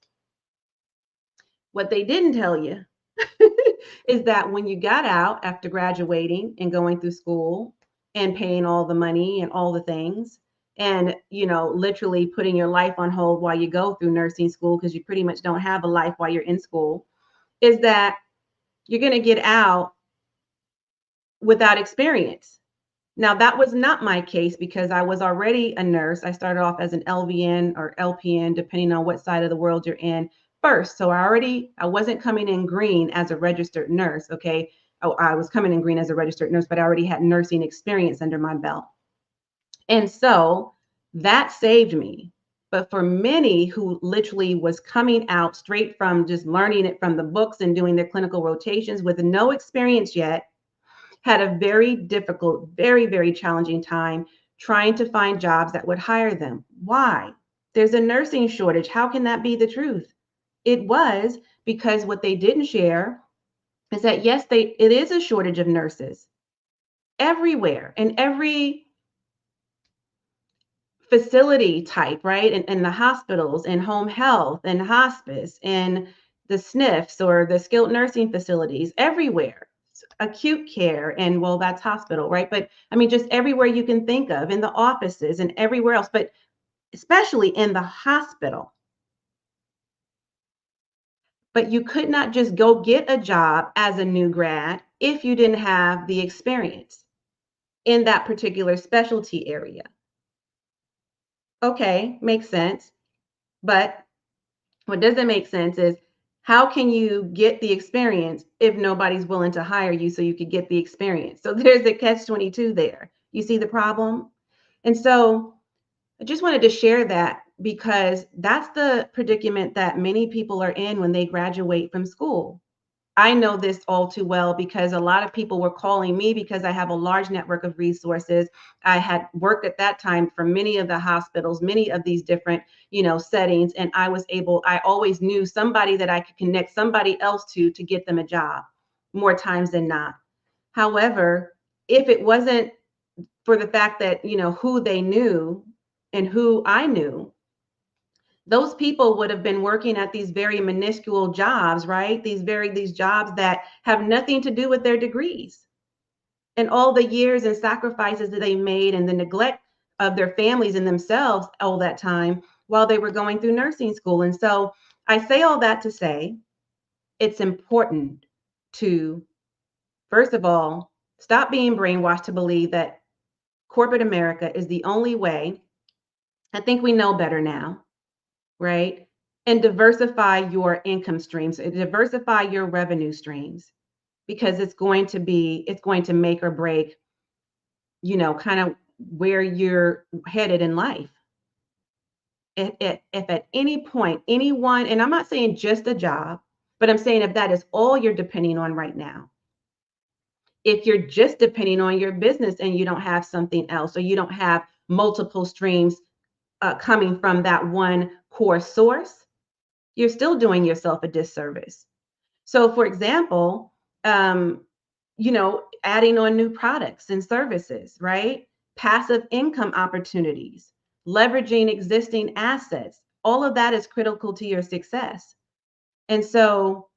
What they didn't tell you is that when you got out after graduating and going through school and paying all the money and all the things and literally putting your life on hold while you go through nursing school because you pretty much don't have a life while you're in school, is that you're going to get out without experience. Now, that was not my case because I was already a nurse. I started off as an LVN or LPN, depending on what side of the world you're in first. So I wasn't coming in green as a registered nurse. Okay. I was coming in green as a registered nurse, but I already had nursing experience under my belt. And so that saved me. But for many who literally was coming out straight from just learning it from the books and doing their clinical rotations with no experience yet, had a very difficult, very, very challenging time trying to find jobs that would hire them. Why? There's a nursing shortage. How can that be the truth? It was because what they didn't share is that yes, it is a shortage of nurses everywhere in every facility type, right? In the hospitals, in home health, and hospice, in the SNFs or the skilled nursing facilities, everywhere. Acute care, and well, that's hospital, right? But I mean, just everywhere you can think of, in the offices and everywhere else, but especially in the hospital. But you could not just go get a job as a new grad if you didn't have the experience in that particular specialty area. Okay, makes sense. But what doesn't make sense is how can you get the experience if nobody's willing to hire you so you could get the experience? So there's a catch-22 there. You see the problem? And so I just wanted to share that because that's the predicament that many people are in when they graduate from school. I know this all too well because a lot of people were calling me because I have a large network of resources. I had worked at that time for many of the hospitals, many of these different, settings. And I always knew somebody that I could connect somebody else to get them a job more times than not. However, if it wasn't for the fact that, who they knew and who I knew, those people would have been working at these very minuscule jobs, right? These jobs that have nothing to do with their degrees. and all the years and sacrifices that they made and the neglect of their families and themselves all that time while they were going through nursing school. And so I say all that to say it's important to, first of all, stop being brainwashed to believe that corporate America is the only way. I think we know better now, right? And diversify your income streams, diversify your revenue streams, because it's going to make or break, kind of where you're headed in life. If at any point anyone, and I'm not saying just a job, but I'm saying if that is all you're depending on right now, if you're just depending on your business and you don't have something else, or you don't have multiple streams coming from that one core source, you're still doing yourself a disservice. So, for example, adding on new products and services, right? Passive income opportunities, leveraging existing assets, all of that is critical to your success. And so,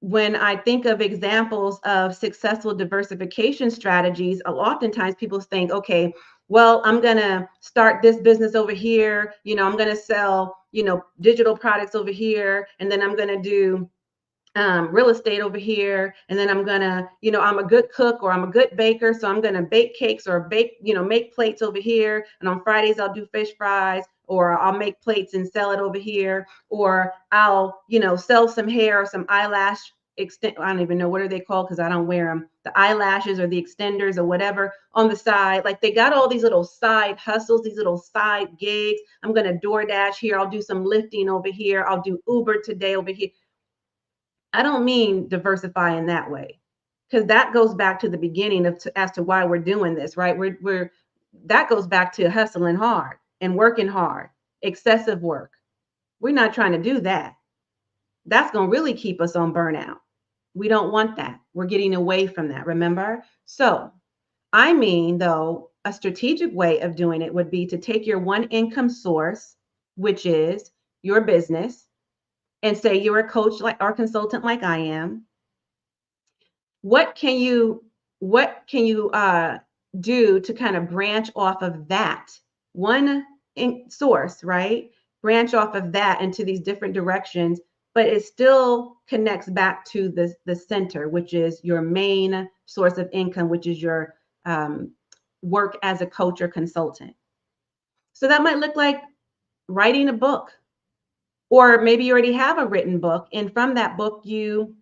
when I think of examples of successful diversification strategies, oftentimes people think, okay, well, I'm going to start this business over here. I'm going to sell, digital products over here. And then I'm going to do real estate over here. And then I'm going to, I'm a good cook or I'm a good baker. So I'm going to bake cakes or make plates over here. And on Fridays, I'll do fish fries, or I'll make plates and sell it over here. Or I'll, sell some hair or some eyelash extend. I don't even know what are they called because I don't wear them. The eyelashes or the extenders or whatever on the side. Like they got all these little side hustles, these little side gigs. I'm going to DoorDash here. I'll do some lifting over here. I'll do Uber today over here. I don't mean diversify in that way, because that goes back to the beginning as to why we're doing this, right? We're that goes back to hustling hard and working hard, excessive work. We're not trying to do that. That's going to really keep us on burnout. We don't want that. We're getting away from that, remember? So, I mean, though, a strategic way of doing it would be to take your one income source, which is your business, and say you're a coach like or consultant like I am. What can you do to kind of branch off of that one source, right? Branch off of that into these different directions, but it still connects back to the center, which is your main source of income, which is your work as a coach or consultant. So that might look like writing a book, or maybe you already have a written book, and from that book you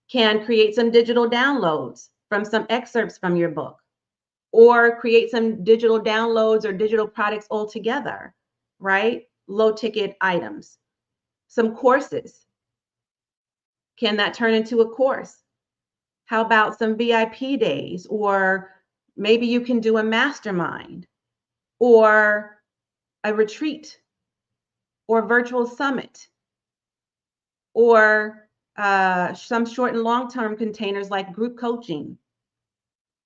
can create some digital downloads from some excerpts from your book, or create some digital downloads or digital products altogether, right? Low ticket items, some courses. Can that turn into a course? How about some VIP days? Or maybe you can do a mastermind or a retreat or virtual summit, or some short and long-term containers like group coaching.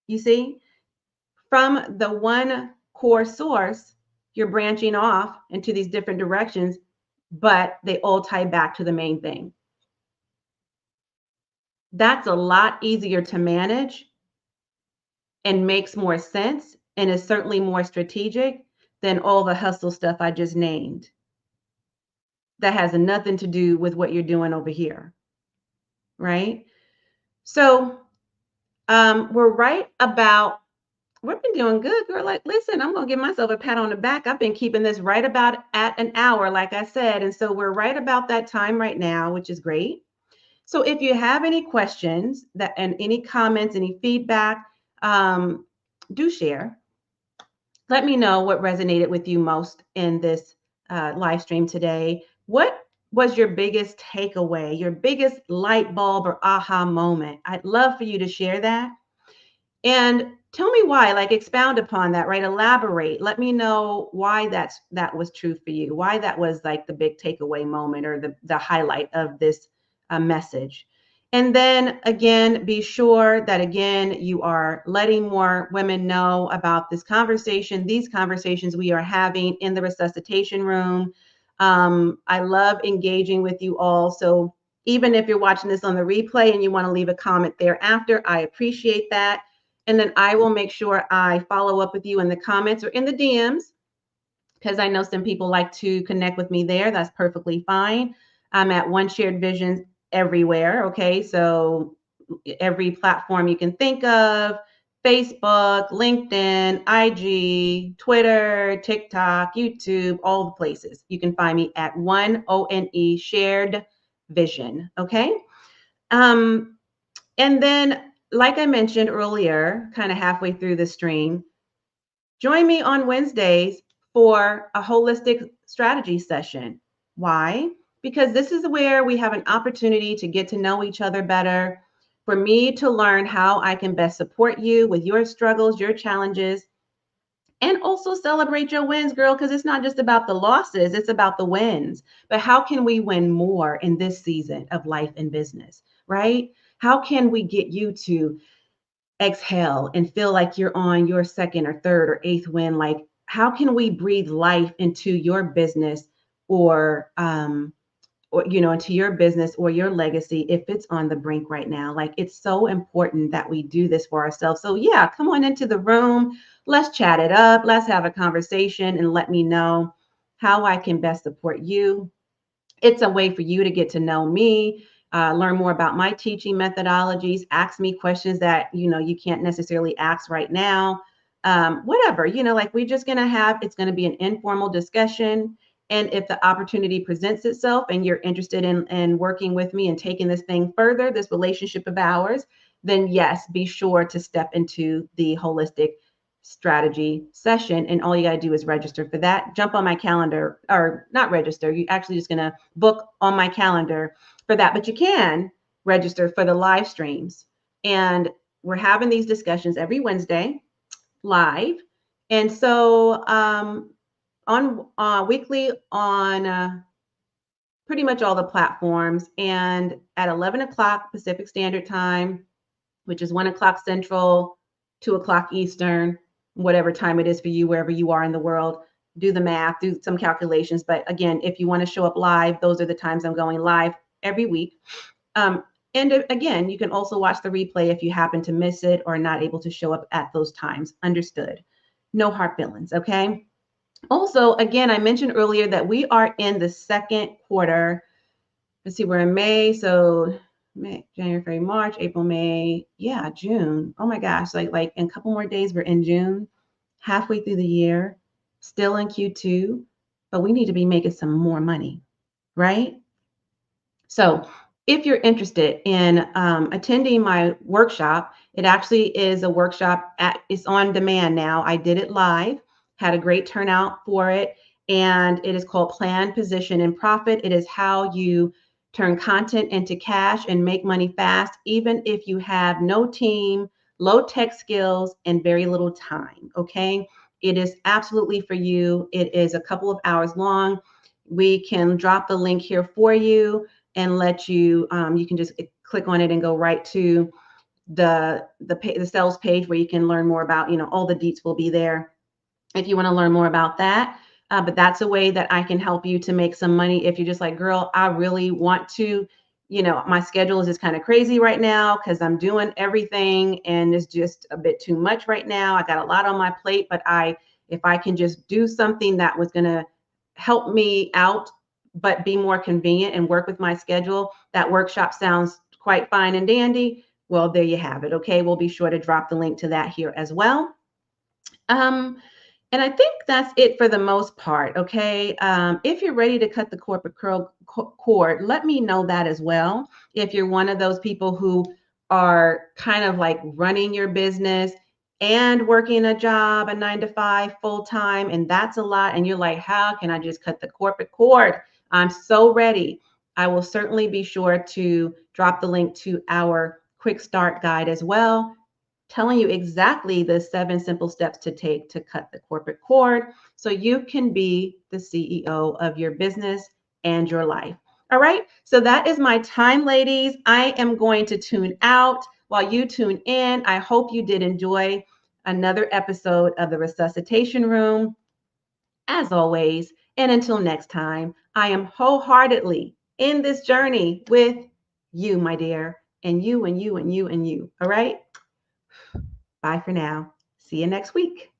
You see, from the one core source, you're branching off into these different directions, but they all tie back to the main thing. That's a lot easier to manage and makes more sense and is certainly more strategic than all the hustle stuff I just named. That has nothing to do with what you're doing over here, right? So we've been doing good, girl. Like, listen, I'm going to give myself a pat on the back. I've been keeping this right about at an hour, like I said. And so we're right about that time right now, which is great. So if you have any questions and any comments, any feedback, do share. Let me know what resonated with you most in this live stream today. What was your biggest takeaway, your biggest light bulb or aha moment? I'd love for you to share that. And tell me why, like expound upon that, right? Elaborate. Let me know why that was true for you, why that was like the big takeaway moment or the highlight of this message. And then again, be sure that again, you are letting more women know about this conversation, these conversations we are having in the resuscitation room. I love engaging with you all. So Even if you're watching this on the replay and you want to leave a comment thereafter, I appreciate that. And then I will make sure I follow up with you in the comments or in the DMs, because I know some people like to connect with me there. That's perfectly fine. I'm at One Shared Vision everywhere. Okay. So every platform you can think of: Facebook, LinkedIn, IG, Twitter, TikTok, YouTube, all the places. You can find me at ONE Shared Vision. Okay. Um, and then, like I mentioned earlier, kind of halfway through the stream, join me on Wednesdays for a holistic strategy session. Why? Because this is where we have an opportunity to get to know each other better, for me to learn how I can best support you with your struggles, your challenges, and also celebrate your wins, girl, because it's not just about the losses, it's about the wins. But how can we win more in this season of life and business, right? How can we get you to exhale and feel like you're on your second or third or eighth win? Like, how can we breathe life into your business, or into your business or your legacy if it's on the brink right now? Like, it's so important that we do this for ourselves. So yeah, come on into the room. Let's chat it up. Let's have a conversation and let me know how I can best support you. It's a way for you to get to know me, learn more about my teaching methodologies, ask me questions that you can't necessarily ask right now. Whatever, like, we're just gonna have, it's gonna be an informal discussion. And if the opportunity presents itself and you're interested in working with me and taking this thing further, this relationship of ours, then yes, be sure to step into the holistic strategy session. And all you got to do is register for that. Jump on my calendar, or not register. You're actually just going to book on my calendar for that. But you can register for the live streams. And we're having these discussions every Wednesday live. And so on weekly on pretty much all the platforms, and at 11 o'clock Pacific Standard Time, which is 1 o'clock Central, 2 o'clock Eastern, whatever time it is for you, wherever you are in the world. Do the math, do some calculations. But again, if you want to show up live, those are the times I'm going live every week. And again, you can also watch the replay if you happen to miss it or not able to show up at those times. Understood. No hard feelings, okay? Also, again, I mentioned earlier that we are in the second quarter. Let's see, we're in May, so May, January, February, March, April, May, yeah, June. Oh my gosh, like in a couple more days, we're in June, halfway through the year, still in Q2, but we need to be making some more money, right? So if you're interested in attending my workshop, it actually is a workshop it's on demand now. I did it live, had a great turnout for it. And it is called Plan, Position, and Profit. It is how you turn content into cash and make money fast, even if you have no team, low tech skills, and very little time. Okay. It is absolutely for you. It is a couple of hours long. We can drop the link here for you and let you, you can just click on it and go right to the sales page where you can learn more about, all the deets will be there if you want to learn more about that. But that's a way that I can help you to make some money. If you're just like, girl, I really want to, my schedule is just kind of crazy right now because I'm doing everything and it's just a bit too much right now. I got a lot on my plate, but if I can just do something that was going to help me out, but be more convenient and work with my schedule, that workshop sounds quite fine and dandy. Well, there you have it. Okay. We'll be sure to drop the link to that here as well. And I think that's it for the most part. Okay. If you're ready to cut the corporate cord, let me know that as well. If you're one of those people who are kind of like running your business and working a job, a 9 to 5 full time, and that's a lot. And you're like, how can I just cut the corporate cord? I'm so ready. I will certainly be sure to drop the link to our quick start guide as well, telling you exactly the 7 simple steps to take to cut the corporate cord so you can be the CEO of your business and your life. All right. So that is my time, ladies. I am going to tune out while you tune in. I hope you did enjoy another episode of the Resuscitation Room. As always, and until next time, I am wholeheartedly in this journey with you, my dear, and you and you and you and you. All right? Bye for now. See you next week.